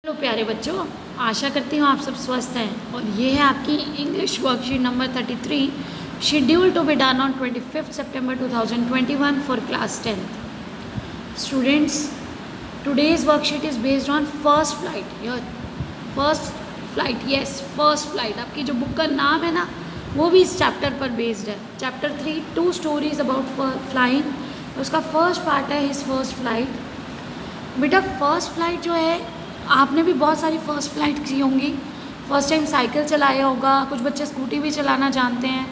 Hello प्यारे बच्चों, आशा करती हूँ आप सब स्वस्थ हैं। और ये है आपकी English worksheet number 33, schedule to be done on 25 सितंबर 2021 for class 10th। Students, today's worksheet is based on first flight. Your first flight, yes, first flight. आपकी जो बुक का नाम है ना, वो भी इस चैप्टर पर बेस्ड है। Chapter 3, 2 stories about flying. उसका फर्स्ट पार्ट है हिज फर्स्ट फ्लाइट। बेटा फर्स्ट फ्लाइट जो है, आपने भी बहुत सारी फ़र्स्ट फ्लाइट की होंगी। फर्स्ट टाइम साइकिल चलाया होगा, कुछ बच्चे स्कूटी भी चलाना जानते हैं।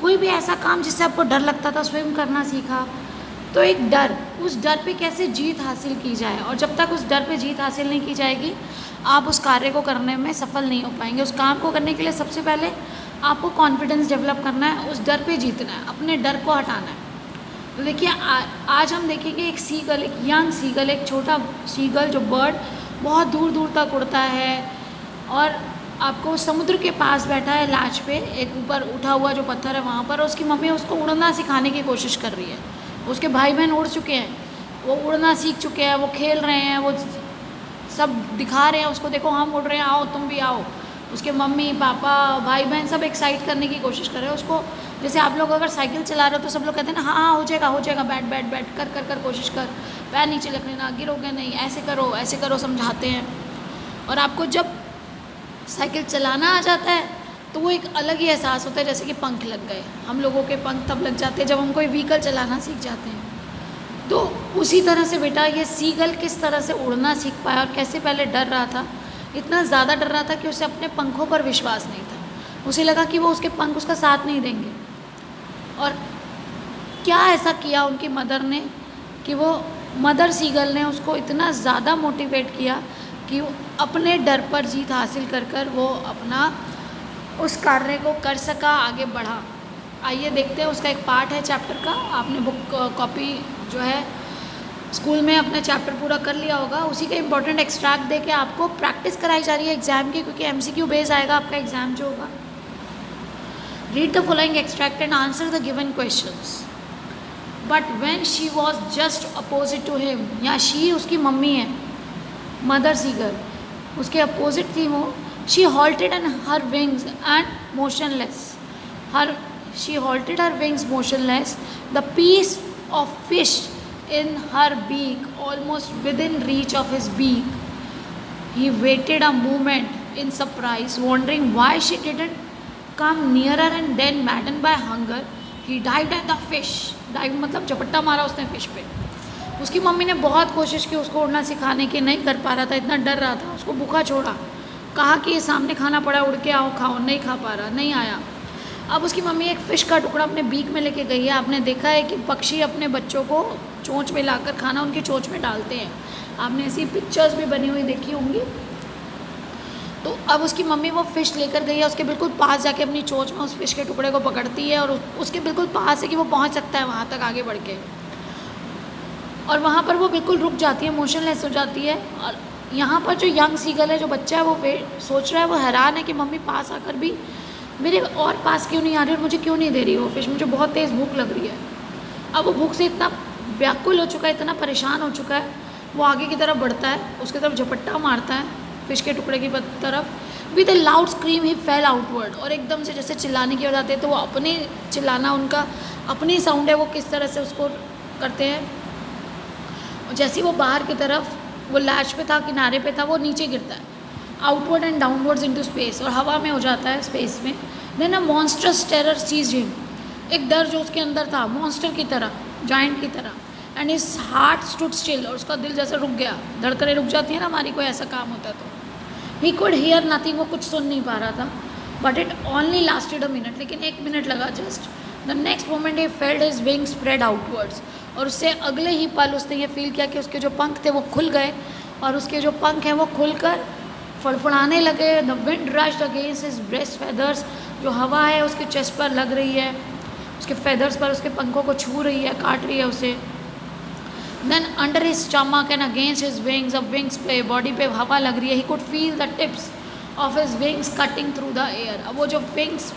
कोई भी ऐसा काम जिससे आपको डर लगता था, स्विम करना सीखा, तो एक डर, उस डर पे कैसे जीत हासिल की जाए। और जब तक उस डर पे जीत हासिल नहीं की जाएगी, आप उस कार्य को करने में सफल नहीं हो पाएंगे। उस काम को करने के लिए सबसे पहले आपको कॉन्फिडेंस डेवलप करना है, उस डर पे जीतना है, अपने डर को हटाना है। तो देखिए आज हम देखेंगे एक सीगल, एक यंग सीगल, एक छोटा सीगल जो बर्ड बहुत दूर दूर तक उड़ता है और आपको समुद्र के पास बैठा है लाच पे, एक ऊपर उठा हुआ जो पत्थर है वहाँ पर। उसकी मम्मी उसको उड़ना सिखाने की कोशिश कर रही है। उसके भाई बहन उड़ चुके हैं, वो उड़ना सीख चुके हैं, वो खेल रहे हैं, वो सब दिखा रहे हैं उसको, देखो हम उड़ रहे हैं, आओ तुम भी आओ। उसके मम्मी पापा भाई बहन सब एक्साइट करने की कोशिश कर रहे हैं उसको। जैसे आप लोग अगर साइकिल चला रहे हो तो सब लोग कहते हैं ना, हाँ हो जाएगा हो जाएगा, बैठ बैठ बैठ, कर कर कर कोशिश कर, पैर नीचे रख लेना, गिरोगे नहीं, ऐसे करो समझाते हैं। और आपको जब साइकिल चलाना आ जाता है तो वो एक अलग ही एहसास होता है, जैसे कि पंख लग गए। हम लोगों के पंख तब लग जाते हैं जब हम कोई व्हीकल चलाना सीख जाते हैं। तो उसी तरह से बेटा ये सीगल किस तरह से उड़ना सीख पाया और कैसे पहले डर रहा था, इतना ज़्यादा डर रहा था कि उसे अपने पंखों पर विश्वास नहीं था। उसे लगा कि वो उसके पंख उसका साथ नहीं देंगे। और क्या ऐसा किया उनकी मदर ने कि वो मदर सीगल ने उसको इतना ज़्यादा मोटिवेट किया कि वो अपने डर पर जीत हासिल कर कर वो अपना उस कार्य को कर सका, आगे बढ़ा। आइए देखते हैं, उसका एक पार्ट है चैप्टर का। आपने बुक कॉपी जो है स्कूल में अपना चैप्टर पूरा कर लिया होगा, उसी का इंपॉर्टेंट एक्सट्रैक्ट दे के आपको प्रैक्टिस कराई जा रही है एग्जाम की, क्योंकि MCQ बेस आएगा आपका एग्जाम जो होगा। Read the following extract and answer the given questions. But when she was just opposite to him, या शी उसकी मम्मी है, मदर सीगर, उसके अपोजिट थी वो। She halted and her wings and motionless, she halted her wings motionless, the piece of fish in her beak almost within reach of his beak. He waited a moment in surprise, wondering why she didn't come nearer, and then maddened by hunger he dived at the fish. dive मतलब झपट्टा मारा उसने fish पे। उसकी mummy ने बहुत कोशिश की उसको उड़ना सिखाने की, नहीं कर पा रहा था, इतना डर रहा था। उसको भूखा छोड़ा, कहा कि ये सामने खाना पड़ा, उड़ के आओ खाओ, नहीं खा पा रहा, नहीं आया। अब उसकी मम्मी एक फ़िश का टुकड़ा अपने बीक में लेके गई है। आपने देखा है कि पक्षी अपने बच्चों को चोंच में लाकर खाना उनकी चोंच में डालते हैं, आपने ऐसी पिक्चर्स भी बनी हुई देखी होंगी। तो अब उसकी मम्मी वो फ़िश लेकर गई है, उसके बिल्कुल पास जाके अपनी चोंच में उस फ़िश के टुकड़े को पकड़ती है और उसके बिल्कुल पास है कि वो पहुंच सकता है वहाँ तक आगे बढ़ के। और वहाँ पर वो बिल्कुल रुक जाती है, मोशनलेस हो जाती है। और यहाँ पर जो यंग सीगल है, जो बच्चा है, वो सोच रहा है, वो हैरान है कि मम्मी पास आकर भी मेरे और पास क्यों नहीं आ रही और मुझे क्यों नहीं दे रही वो फिश, मुझे बहुत तेज़ भूख लग रही है। अब वो भूख से इतना व्याकुल हो चुका है, इतना परेशान हो चुका है, वो आगे की तरफ बढ़ता है, उसकी तरफ झपट्टा मारता है फिश के टुकड़े की तरफ। With A loud scream he fail outward, और एकदम से जैसे चिल्लाने की आवाज़ आती है, तो वो अपने चिल्लाना, उनका अपनी साउंड है, वो किस तरह से उसको करते हैं। जैसे ही वो बाहर की तरफ, वो लैच पे था, किनारे पे था, वो नीचे गिरता है, outward and downwards into space, और हवा में हो जाता है, स्पेस में। Then a monstrous terror seized him, एक डर जो उसके अंदर था, मॉन्स्टर की तरह, जायंट की तरह। And his heart stood still, और उसका दिल जैसे रुक गया, धड़कनें रुक जाती है ना हमारी, कोई ऐसा काम होता है तो। ही कुड हियर नथिंग, वो कुछ सुन नहीं पा रहा था। But it only lasted a minute, लेकिन 1 मिनट लगा just. The next moment he felt his wing spread outwards, और उससे अगले ही पल उसने ये फील किया कि उसके जो पंख थे वो खुल गए, और उसके जो पंख हैं वो खुलकर फड़फड़ाने लगे। The wind rushed against his breast feathers, जो हवा है उसके चेस्ट पर लग रही है, उसके फेदर्स पर, उसके पंखों को छू रही है, काट रही है उसे। Then under his stomach and against his wings, अब विंग्स पे, बॉडी पे हवा लग रही है। He could feel the tips of his wings cutting through the air, अब वो जो विंग्स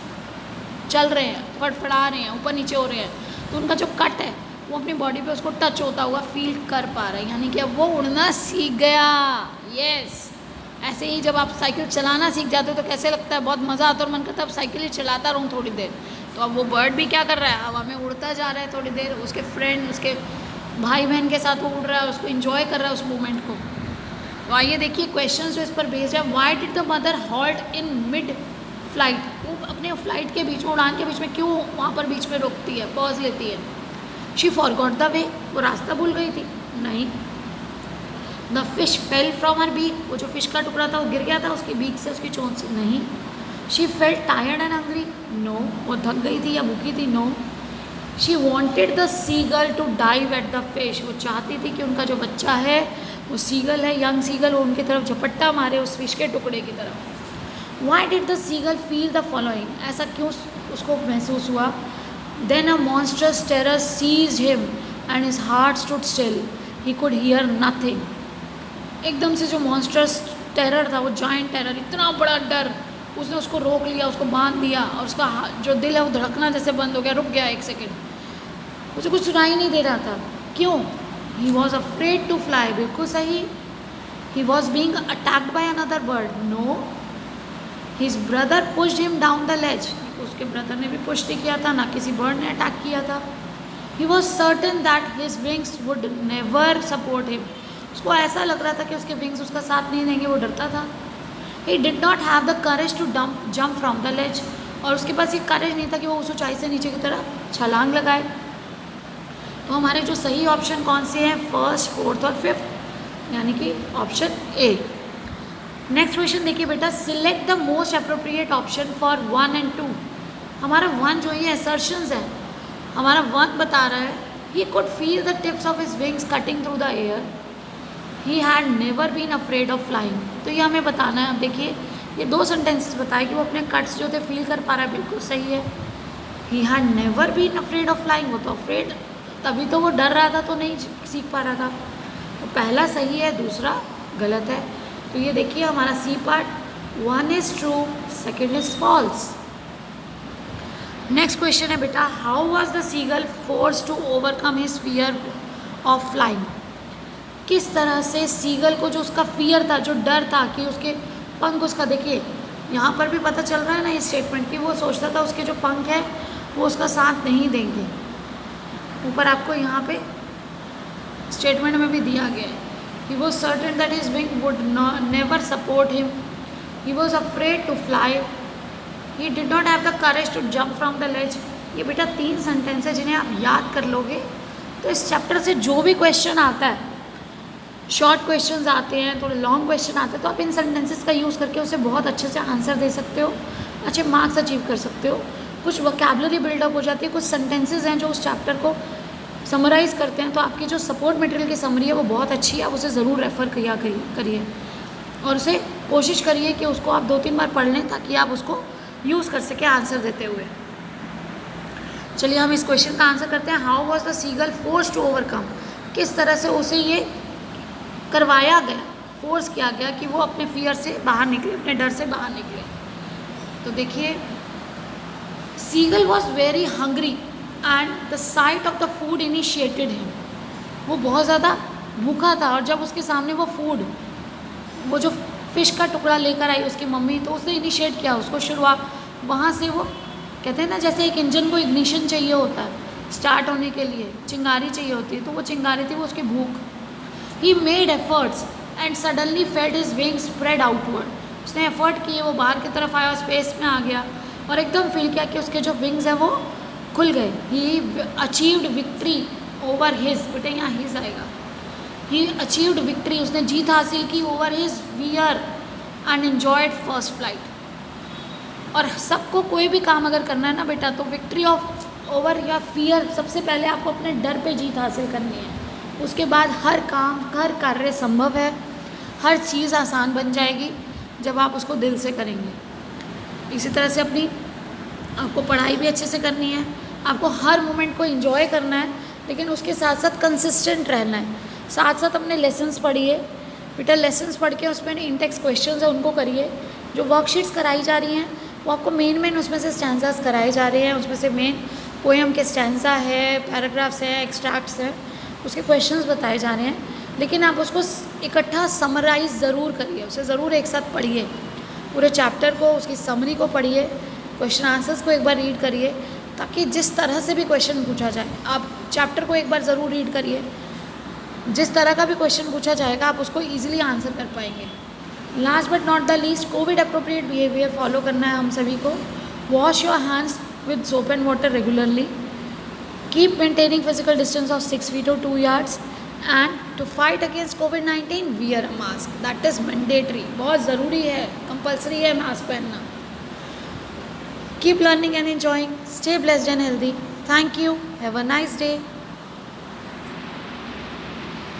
चल रहे हैं, फड़फड़ा रहे हैं, ऊपर नीचे हो रहे हैं, तो उनका जो कट है वो अपनी बॉडी पे उसको टच होता हुआ फील कर पा रहा है, यानी कि अब वो उड़ना सीख गया। यस, ऐसे ही जब आप साइकिल चलाना सीख जाते हो तो कैसे लगता है, बहुत मज़ा आता है और मन करता है अब साइकिल ही चलाता रहूँ थोड़ी देर। तो अब वो बर्ड भी क्या कर रहा है, हवा में उड़ता जा रहा है थोड़ी देर, उसके फ्रेंड, उसके भाई बहन के साथ वो उड़ रहा है, उसको इन्जॉय कर रहा है उस मोमेंट को। तो आइए देखिए क्वेश्चन जो इस पर बेस्ड है। Y did the mother halt in mid flight, वो अपने फ्लाइट के बीच में, उड़ान के बीच में क्यों वहाँ पर बीच में रोकती है, पॉज लेती है। शी फॉरगॉट द वे, वो रास्ता भूल गई थी, नहीं। The fish fell from her beak, वो जो फिश का टुकड़ा था वो गिर गया था उसकी बीक से, उसकी चोंच से, नहीं। She felt tired and hungry, no, वो थक गई थी या भूखी थी, no. She wanted the seagull to dive at the fish, वो चाहती थी कि उनका जो बच्चा है वो सीगल है, यंग सीगल, वो उनकी तरफ झपट्टा मारे उस फिश के टुकड़े की तरफ। Why did the seagull feel the following, ऐसा क्यों उसको महसूस हुआ। Then a monstrous terror seized him and his heart stood still, he could hear nothing. एकदम से जो मॉन्स्टरस टेरर था, वो जायंट टेरर, इतना बड़ा डर, उसने उसको रोक लिया, उसको बांध दिया और उसका जो दिल है वो धड़कना जैसे बंद हो गया, रुक गया एक सेकेंड, उसे कुछ सुनाई नहीं दे रहा था। क्यों? He was afraid to fly, बिल्कुल सही। He was being attacked by another bird, no. His brother pushed him down the ledge, उसके ब्रदर ने भी पुश नहीं किया था, ना किसी बर्ड ने अटैक किया था। He was certain that his wings would never support him, उसको ऐसा लग रहा था कि उसके विंग्स उसका साथ नहीं देंगे, वो डरता था। He did not have the courage to jump from the ledge, और उसके पास ये करेज नहीं था कि वो उस ऊंचाई से नीचे की तरफ छलांग लगाए। तो हमारे जो सही ऑप्शन कौन से हैं, फर्स्ट, फोर्थ और फिफ्थ, यानी कि ऑप्शन ए। नेक्स्ट क्वेश्चन देखिए बेटा, select the most appropriate option for 1 and 2। हमारा 1 जो ये असर्शंस है, हमारा 1 बता रहा है he could feel the tips of his wings cutting through the air, he had never been afraid of flying. तो ये हमें बताना है। अब देखिए ये 2 सेंटेंसेस बताए कि वो अपने कट्स जो थे फील कर पा रहा है, बिल्कुल सही है। He had never been afraid of flying, वो तो अफ्रेड, तभी तो वो डर रहा था, तो नहीं सीख पा रहा था। तो पहला सही है, दूसरा गलत है। तो ये देखिए हमारा C part, 1 is true, second is false. Next question है बेटा, how was the seagull force to overcome his fear of flying. किस तरह से सीगल को जो उसका फियर था, जो डर था कि उसके पंख, उसका देखिए यहाँ पर भी पता चल रहा है ना इस स्टेटमेंट की, वो सोचता था उसके जो पंख है वो उसका साथ नहीं देंगे। ऊपर आपको यहाँ पे स्टेटमेंट में भी दिया गया है, he was certain that his wing would never support him, he was afraid to fly, he did not have the courage to jump from the ledge. ये बेटा 3 सेंटेंस है जिन्हें आप याद कर लोगे तो इस चैप्टर से जो भी क्वेश्चन आता है, शॉर्ट क्वेश्चंस आते हैं, थोड़े लॉन्ग क्वेश्चन आते हैं, तो आप इन सेंटेंसेस का यूज़ करके उसे बहुत अच्छे से आंसर दे सकते हो, अच्छे मार्क्स अचीव कर सकते हो। कुछ वोकैबुलरी बिल्डअप हो जाती है, कुछ सेंटेंसेस हैं जो उस चैप्टर को समराइज़ करते हैं। तो आपकी जो सपोर्ट मटेरियल की समरी है वो बहुत अच्छी है, आप उसे ज़रूर रेफ़र करिए और उसे कोशिश करिए कि उसको आप 2-3 बार पढ़ लें ताकि आप उसको यूज़ कर सकें आंसर देते हुए। चलिए हम इस क्वेश्चन का आंसर करते हैं। How was the seagull force to overcome, किस तरह से उसे ये करवाया गया, फोर्स किया गया कि वो अपने फियर से बाहर निकले, अपने डर से बाहर निकले। तो देखिए seagull was very hungry and the sight of the food initiated him, वो बहुत ज़्यादा भूखा था और जब उसके सामने वो फूड, वो जो फिश का टुकड़ा लेकर आई उसकी मम्मी, तो उसने इनिशिएट किया उसको, शुरुआत वहाँ से। वो कहते हैं ना जैसे एक इंजन को इग्निशन चाहिए होता है स्टार्ट होने के लिए, चिंगारी चाहिए होती है, तो वो चिंगारी थी वो उसकी भूख। He made efforts and suddenly felt his wings spread outward, उसने एफर्ट किए, वो बाहर की तरफ आया, स्पेस में आ गया और एकदम फील किया कि उसके जो विंग्स हैं वो खुल गए। ही अचीव्ड विक्ट्री ओवर हिज, बेटे यहाँ हिज आएगा, ही अचीव्ड विक्ट्री, उसने जीत हासिल की over his fear and enjoyed first flight. और सबको कोई भी काम अगर करना है ना बेटा, तो विक्ट्री ऑफ ओवर या फियर, सबसे पहले आपको अपने डर पे जीत हासिल करनी है, उसके बाद हर काम, हर कार्य संभव है, हर चीज़ आसान बन जाएगी जब आप उसको दिल से करेंगे। इसी तरह से अपनी आपको पढ़ाई भी अच्छे से करनी है, आपको हर मोमेंट को एंजॉय करना है, लेकिन उसके साथ साथ कंसिस्टेंट रहना है। साथ साथ अपने लेसन्स पढ़िए बेटा, लेसन्स पढ़ के उसमें इंटेक्स क्वेश्चंस है उनको करिए। जो वर्कशीट्स कराई जा रही हैं वो आपको मेन उसमें से स्टैंजास कराए जा रहे हैं, उसमें से मेन पोएम के स्टैंजा है, पैराग्राफ्स है, एक्सट्रैक्ट्स है, उसके क्वेश्चंस बताए जा रहे हैं, लेकिन आप उसको इकट्ठा समराइज ज़रूर करिए, उसे ज़रूर एक साथ पढ़िए, पूरे चैप्टर को, उसकी समरी को पढ़िए, क्वेश्चन आंसर्स को एक बार रीड करिए, ताकि जिस तरह से भी क्वेश्चन पूछा जाए, आप चैप्टर को एक बार ज़रूर रीड करिए, जिस तरह का भी क्वेश्चन पूछा जाएगा आप उसको ईजिली आंसर कर पाएंगे। Last but not the least, covid appropriate behaviour follow करना है हम सभी को। Wash your hands with soap and water regularly, keep maintaining physical distance of 6 feet or 2 yards, and to fight against कोविड-19 wear a mask, that is mandatory, बहुत ज़रूरी है, compulsory है मास्क पहनना। Keep learning and enjoying, stay blessed and healthy, thank you, have a nice day.